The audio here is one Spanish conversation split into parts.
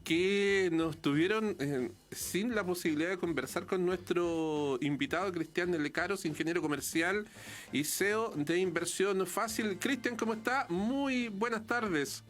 que nos tuvieron sin la posibilidad de conversar con nuestro invitado Cristian Lecaros, ingeniero comercial y CEO de Inversión Fácil. Cristian, ¿cómo está? Muy buenas tardes.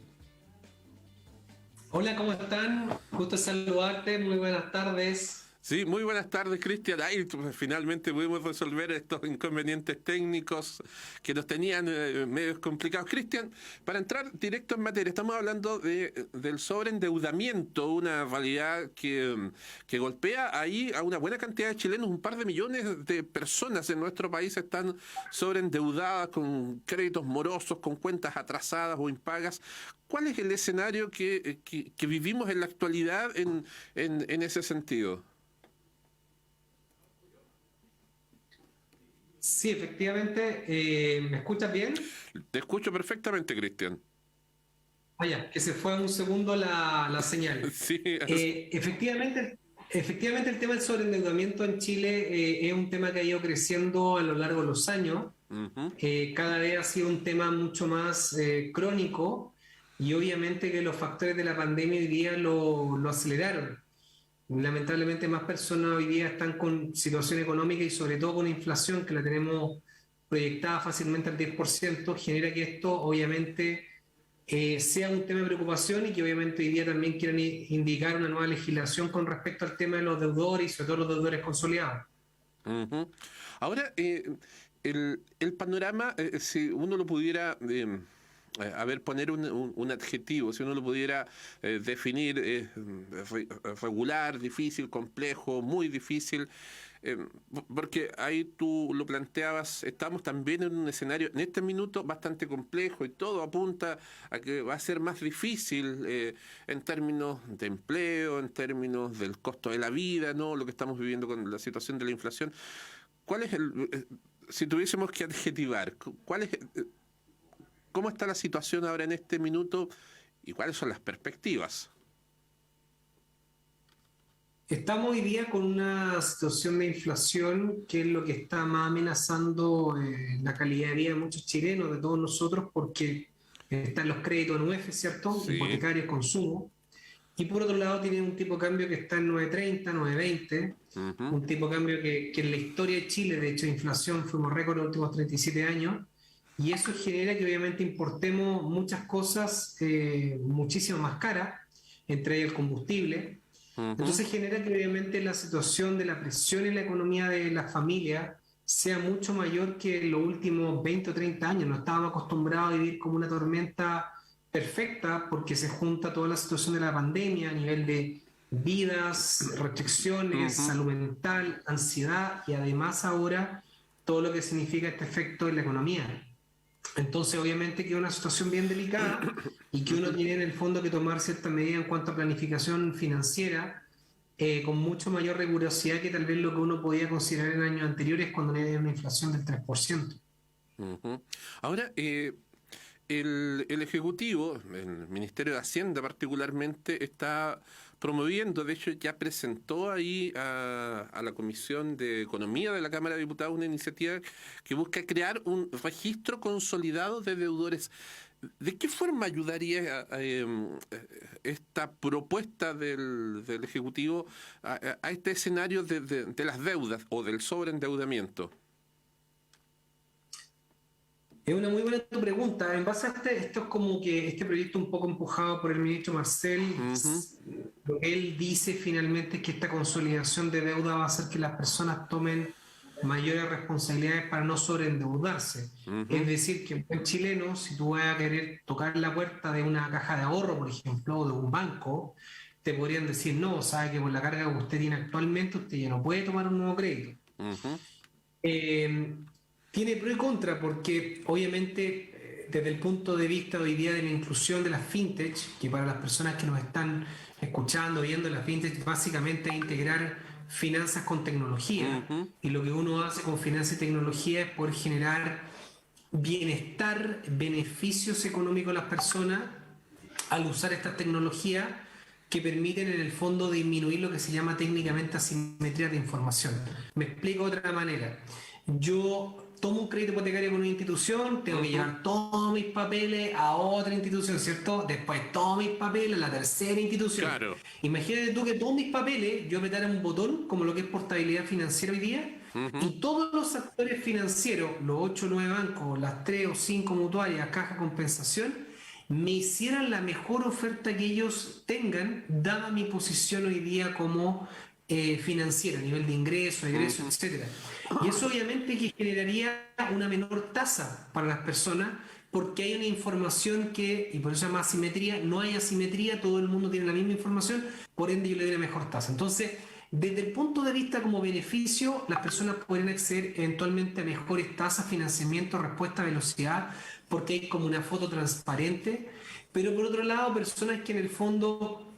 Hola, ¿cómo están? Gusto saludarte, muy buenas tardes. Sí, muy buenas tardes, Cristian. Ay, finalmente pudimos resolver estos inconvenientes técnicos que nos tenían medios complicados. Cristian, para entrar directo en materia, estamos hablando del sobreendeudamiento, una realidad que golpea ahí a una buena cantidad de chilenos. Un par de millones de personas en nuestro país están sobreendeudadas con créditos morosos, con cuentas atrasadas o impagas. ¿Cuál es el escenario que vivimos en la actualidad en ese sentido? Sí, efectivamente, ¿me escuchas bien? Te escucho perfectamente, Cristian. Ya, que se fue un segundo la señal. Sí, Efectivamente el tema del sobreendeudamiento en Chile es un tema que ha ido creciendo a lo largo de los años. ujú, Cada vez ha sido un tema mucho más crónico y obviamente que los factores de la pandemia hoy día lo aceleraron. Lamentablemente más personas hoy día están con situación económica y sobre todo con inflación que la tenemos proyectada fácilmente al 10%, genera que esto obviamente sea un tema de preocupación y que obviamente hoy día también quieran indicar una nueva legislación con respecto al tema de los deudores y sobre todo los deudores consolidados. ujú. Ahora, el panorama, si uno lo pudiera, a ver, poner un adjetivo, si uno lo pudiera definir, regular, difícil, complejo, muy difícil, eh, porque ahí tú lo planteabas, estamos también en un escenario, en este minuto, bastante complejo y todo apunta a que va a ser más difícil en términos de empleo, en términos del costo de la vida, ¿no? Lo que estamos viviendo con la situación de la inflación. ¿Cuál es si tuviésemos que adjetivar, cuál es, cómo está la situación ahora en este minuto y cuáles son las perspectivas? Estamos hoy día con una situación de inflación que es lo que está más amenazando la calidad de vida de muchos chilenos, de todos nosotros, porque están los créditos en UF, ¿cierto? Sí. Hipotecarios, consumo. Y por otro lado tiene un tipo de cambio que está en 9.30, 9.20, Ujú, un tipo de cambio que en la historia de Chile, de hecho, de inflación fuimos récord en los últimos 37 años, y eso genera que obviamente importemos muchas cosas muchísimo más caras, entre ellas el combustible. ujú, Entonces genera que obviamente la situación de la presión en la economía de las familias sea mucho mayor que en los últimos 20 o 30 años. No estábamos acostumbrados a vivir como una tormenta perfecta porque se junta toda la situación de la pandemia a nivel de vidas, restricciones, ujú. salud mental, ansiedad y además ahora todo lo que significa este efecto en la economía. Entonces, obviamente que es una situación bien delicada y que uno Ujú. tiene en el fondo que tomar ciertas medidas en cuanto a planificación financiera con mucho mayor rigurosidad que tal vez lo que uno podía considerar en años anteriores cuando había una inflación del 3%. Ujú. Ahora, el Ejecutivo, el Ministerio de Hacienda particularmente, está promoviendo, de hecho ya presentó ahí a la Comisión de Economía de la Cámara de Diputados una iniciativa que busca crear un registro consolidado de deudores. ¿De qué forma ayudaría esta propuesta del Ejecutivo a este escenario de las deudas o del sobreendeudamiento? Es una muy buena tu pregunta. En base a esto es como que este proyecto un poco empujado por el ministro Marcel, Ujú, lo que él dice finalmente es que esta consolidación de deuda va a hacer que las personas tomen mayores responsabilidades para no sobreendeudarse. Es ujú, decir, que un buen chileno, si tú vas a querer tocar la puerta de una caja de ahorro, por ejemplo, o de un banco, te podrían decir, no, sabe que por la carga que usted tiene actualmente, usted ya no puede tomar un nuevo crédito. ujú, Eh, Tiene pro y contra porque obviamente desde el punto de vista hoy día de la inclusión de las fintech, que para las personas que nos están escuchando, viendo las fintech, básicamente es integrar finanzas con tecnología ujú, y lo que uno hace con finanzas y tecnología es poder generar bienestar, beneficios económicos a las personas al usar estas tecnologías que permiten en el fondo disminuir lo que se llama técnicamente asimetría de información. Me explico de otra manera. Yo tomo un crédito hipotecario con una institución, tengo que llevar todos mis papeles a otra institución, ¿cierto? Después todos mis papeles a la tercera institución. Claro. Imagínate tú que todos mis papeles, yo apretara un botón, como lo que es portabilidad financiera hoy día, Ujú. y todos los actores financieros, los 8 o 9 bancos, las 3 o 5 mutuarias, caja compensación, me hicieran la mejor oferta que ellos tengan, dada mi posición hoy día como financiera, a nivel de ingreso, egreso, Ujú. etcétera. Y eso obviamente que generaría una menor tasa para las personas, porque hay una información que, y por eso se llama asimetría, no hay asimetría, todo el mundo tiene la misma información, por ende yo le doy una mejor tasa. Entonces, desde el punto de vista como beneficio, las personas pueden acceder eventualmente a mejores tasas, financiamiento, respuesta, velocidad, porque hay como una foto transparente, pero por otro lado, personas que en el fondo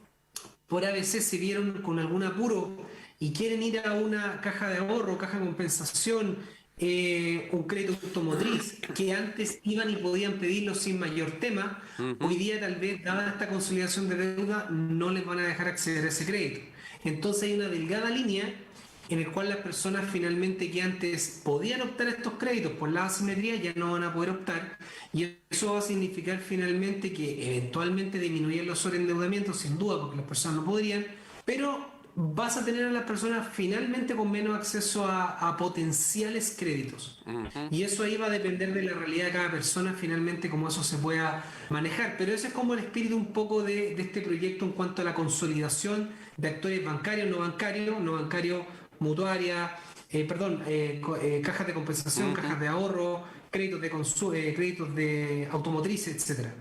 por ABC se vieron con algún apuro y quieren ir a una caja de ahorro, caja de compensación, un crédito automotriz, que antes iban y podían pedirlo sin mayor tema, hoy Ujú. día tal vez, dada esta consolidación de deuda, no les van a dejar acceder a ese crédito. Entonces hay una delgada línea en el cual las personas finalmente que antes podían optar a estos créditos por la asimetría ya no van a poder optar, y eso va a significar finalmente que eventualmente disminuyen los sobreendeudamientos, sin duda, porque las personas no podrían, pero vas a tener a las personas finalmente con menos acceso a potenciales créditos. Ujú. Y eso ahí va a depender de la realidad de cada persona, finalmente, cómo eso se pueda manejar. Pero ese es como el espíritu un poco de este proyecto en cuanto a la consolidación de actores bancarios, no bancarios, mutuarias, cajas de compensación, Ujú. cajas de ahorro, créditos de automotrices, etcétera.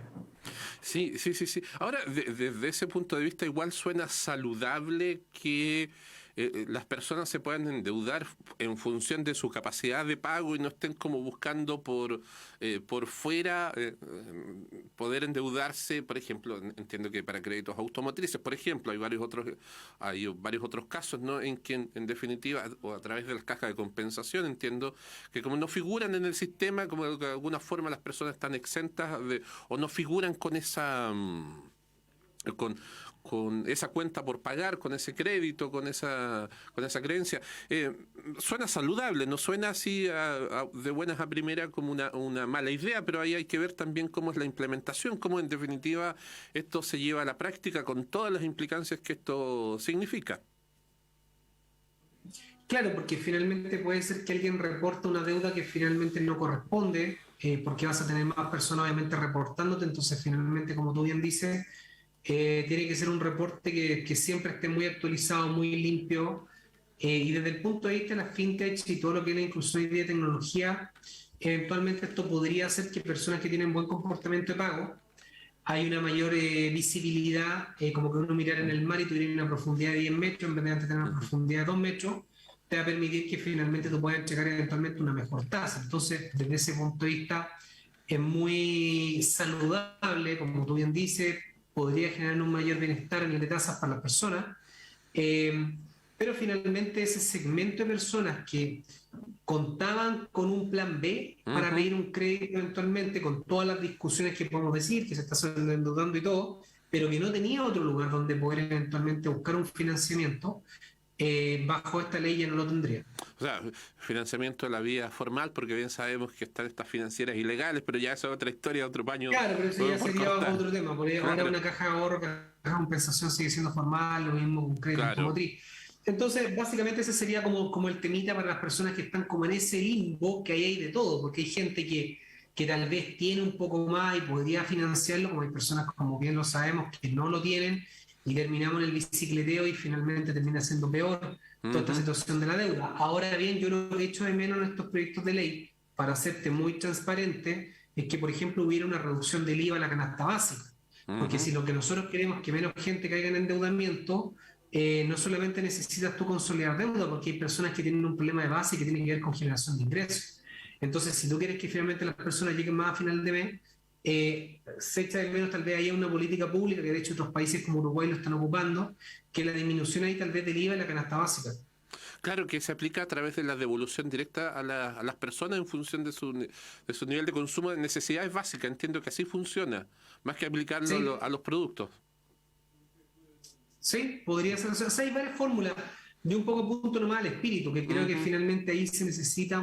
Sí, sí, sí, sí. Ahora, desde ese punto de vista, igual suena saludable que las personas se puedan endeudar en función de su capacidad de pago y no estén como buscando por fuera poder endeudarse, por ejemplo, entiendo que para créditos automotrices, por ejemplo, hay varios otros casos, ¿no? En que en definitiva, o a través de las cajas de compensación, entiendo que como no figuran en el sistema, como de alguna forma las personas están exentas o no figuran con con, con esa cuenta por pagar, con ese crédito, con esa creencia. Suena saludable, no suena así de buenas a primeras como una mala idea, pero ahí hay que ver también cómo es la implementación, cómo en definitiva esto se lleva a la práctica con todas las implicancias que esto significa. Claro, porque finalmente puede ser que alguien reporte una deuda que finalmente no corresponde, porque vas a tener más personas obviamente reportándote, entonces finalmente, como tú bien dices, tiene que ser un reporte que siempre esté muy actualizado, muy limpio, y desde el punto de vista de las fintech y todo lo que es la inclusión hoy día de tecnología, eventualmente esto podría hacer que personas que tienen buen comportamiento de pago, hay una mayor visibilidad, como que uno mirar en el mar y tuviera una profundidad de 10 metros en vez de antes tener una Ujú. profundidad de 2 metros, te va a permitir que finalmente tú puedas entregar eventualmente una mejor tasa. Entonces, desde ese punto de vista, es muy saludable, como tú bien dices, podría generar un mayor bienestar en el de tasas para las personas, eh, pero finalmente ese segmento de personas que contaban con un plan B para Ujú. pedir un crédito eventualmente, con todas las discusiones que podemos decir, que se está endeudando y todo, pero que no tenía otro lugar donde poder eventualmente buscar un financiamiento, bajo esta ley ya no lo tendría. O sea, financiamiento de la vía formal, porque bien sabemos que están estas financieras ilegales, pero ya eso es otra historia, otro paño Claro, pero eso ya por sería cortar. otro tema, porque ahora Claro, una caja de ahorro, caja de compensación sigue siendo formal, lo mismo con crédito claro. automotriz. Entonces, básicamente ese sería como el temita para las personas que están como en ese limbo que hay de todo, porque hay gente que tal vez tiene un poco más y podría financiarlo, como hay personas, como bien lo sabemos, que no lo tienen y terminamos en el bicicleteo y finalmente termina siendo peor toda esta Ujú. situación de la deuda. Ahora bien, yo lo que he hecho de menos en estos proyectos de ley, para hacerte muy transparente, es que, por ejemplo, hubiera una reducción del IVA a la canasta básica. Porque Ujú. si lo que nosotros queremos es que menos gente caiga en endeudamiento, no solamente necesitas tú consolidar deuda, porque hay personas que tienen un problema de base que tiene que ver con generación de ingresos. Entonces, si tú quieres que finalmente las personas lleguen más a final de mes, se echa de menos tal vez haya una política pública, que de hecho otros países como Uruguay lo están ocupando, que la disminución ahí tal vez del IVA en la canasta básica. Claro que se aplica a través de la devolución directa a las personas en función de su nivel de consumo de necesidades básicas. Entiendo que así funciona, más que aplicarlo Sí, a los productos. sí, podría ser. O sea, hay varias fórmulas. Yo un poco punto nomás al espíritu, que creo que Ujú. finalmente ahí se necesita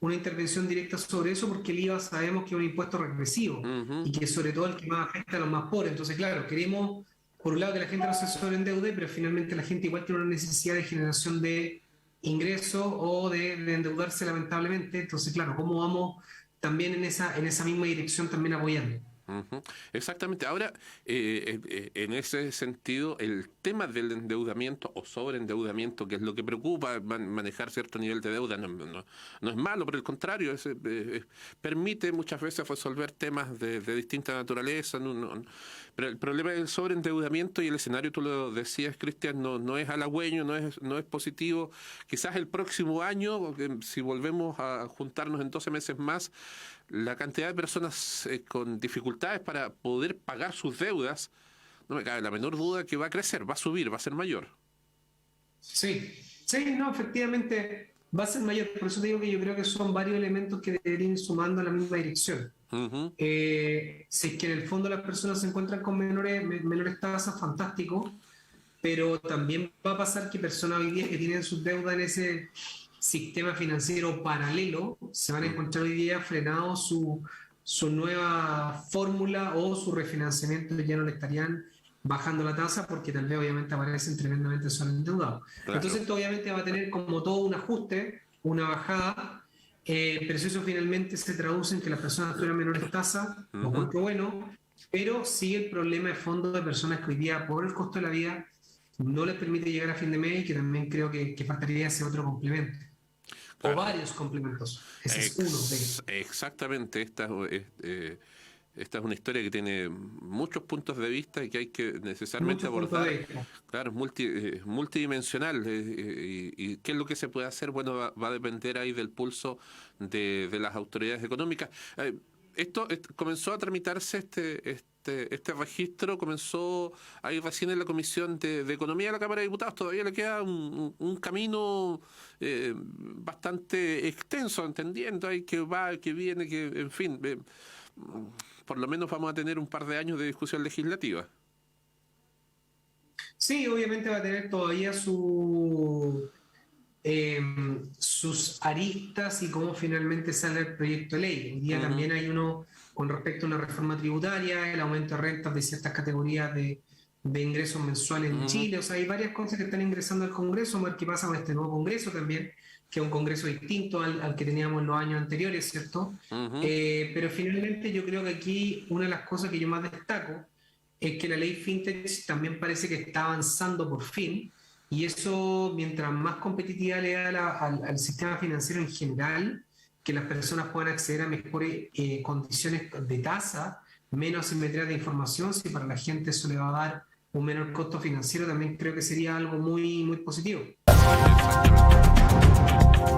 una intervención directa sobre eso, porque el IVA sabemos que es un impuesto regresivo Ujú. y que sobre todo el que más afecta a los más pobres. Entonces, claro, queremos, por un lado, que la gente no se sobreendeude, pero finalmente la gente igual tiene una necesidad de generación de ingresos o de endeudarse lamentablemente. Entonces, claro, ¿cómo vamos también en esa misma dirección también apoyando? Ujú. Exactamente. Ahora, en ese sentido, el tema del endeudamiento o sobreendeudamiento, que es lo que preocupa, manejar cierto nivel de deuda, no es malo, por el contrario, permite muchas veces resolver temas de distinta naturaleza. Pero el problema del sobreendeudamiento y el escenario, tú lo decías, Cristian, no es halagüeño, no es positivo. Quizás el próximo año, si volvemos a juntarnos en 12 meses más, la cantidad de personas con dificultades para poder pagar sus deudas, no me cabe la menor duda que va a crecer, va a subir, va a ser mayor. Sí, sí, no, efectivamente va a ser mayor. Por eso te digo que yo creo que son varios elementos que deberían ir sumando a la misma dirección. Ujú, Si es que en el fondo las personas se encuentran con menores tasas, fantástico, pero también va a pasar que personas hoy día que tienen sus deudas en ese sistema financiero paralelo se van a ujú. encontrar hoy día frenados su nueva fórmula o su refinanciamiento, ya no le estarían bajando la tasa porque tal vez obviamente aparecen tremendamente sobreendeudados. Claro. Entonces esto obviamente va a tener como todo un ajuste, una bajada, pero si eso finalmente se traduce en que las personas tuvieran menores tasas, lo Ujú. encuentro bueno, pero sigue el problema de fondo de personas que hoy día por el costo de la vida no les permite llegar a fin de mes y que también creo que faltaría ese otro complemento. O Claro. varios complementos. Ese es uno de ellos. Exactamente, esta es una historia que tiene muchos puntos de vista y que hay que necesariamente Muchos puntos de abordar. vista. Claro, es multidimensional. Y qué es lo que se puede hacer? Bueno, va a depender ahí del pulso de las autoridades económicas. Comenzó a tramitarse este registro, comenzó ahí recién en la Comisión de Economía de la Cámara de Diputados. Todavía le queda un camino bastante extenso, entendiendo ahí que va, que viene, que, en fin, por lo menos vamos a tener un par de años de discusión legislativa. Sí, obviamente va a tener todavía sus aristas y cómo finalmente sale el proyecto de ley. Hoy día Ujú, también hay uno con respecto a una reforma tributaria, el aumento de rentas de ciertas categorías de ingresos mensuales en ujú, Chile. O sea, hay varias cosas que están ingresando al Congreso, a ver qué pasa con este nuevo Congreso también, que es un Congreso distinto al que teníamos en los años anteriores, ¿cierto? ujú. Pero finalmente yo creo que aquí una de las cosas que yo más destaco es que la ley FinTech también parece que está avanzando por fin, y eso, mientras más competitiva le da al sistema financiero en general, que las personas puedan acceder a mejores condiciones de tasa, menos asimetría de información, si para la gente eso le va a dar un menor costo financiero, también creo que sería algo muy, muy positivo. Exactamente.